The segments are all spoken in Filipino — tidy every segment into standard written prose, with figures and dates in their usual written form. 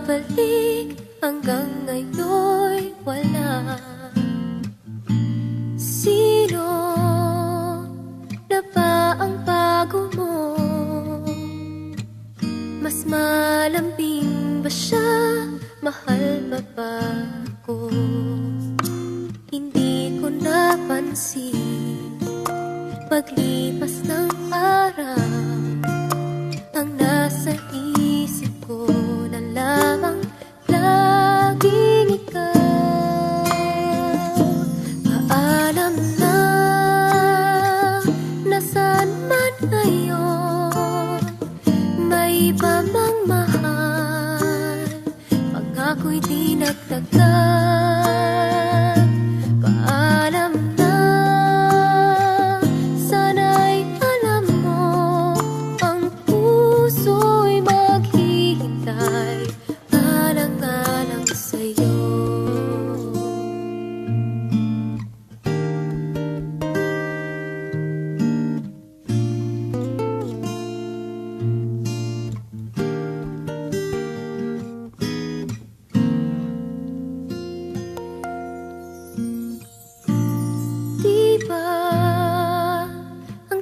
bumabalik hanggang ngayon'y wala. Sino na ba ang bago mo? Mas malambing ba siya? Mahal ba ako? Hindi ko napansin. Paglipas ng araw, ang nasa isip ko na lamang laging ikaw. Paalam na, nasaan man ngayon, may iba mang mahal, pag-ako'y di nagtagal. Paalam na, sana'y alam mo, ang puso'y maghihintay, alang-alang sa'yo.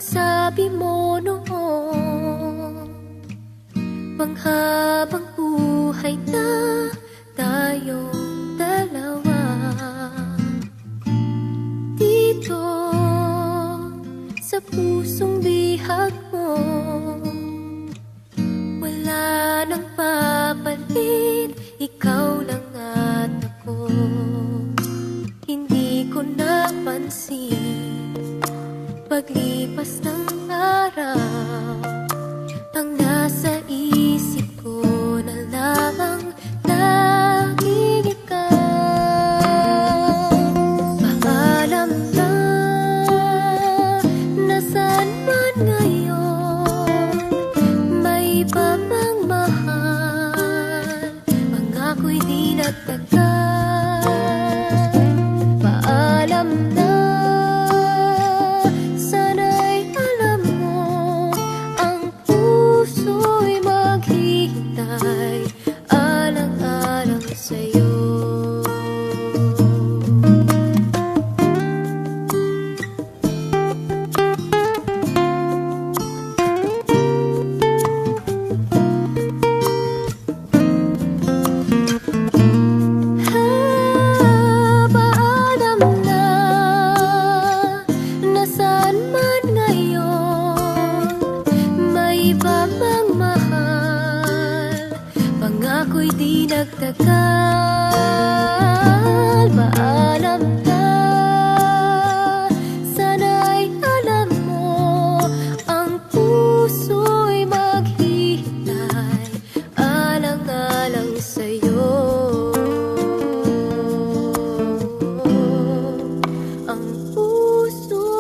Sabi mo noon, panghabang buhay na tayong dalawa. Dito sa pusong bihag mo, wala nang papalit, ikaw lang at ako. Hindi ko napansin, paglipas ng araw, ang nasa isip ko na lamang laging ikaw. Paalam na, nasaan man ngayon, may iba mang mahal, pang-ako'y di nagtagal. Paalam na, alang-alang sa'yo. Paalam na, nasaan man ngayon, may iba mang mahal, pang-ako'y di nagtagal. Paalam na, sana'y alam mo, ang puso'y maghihintay, alang-alang sa'yo. Ang puso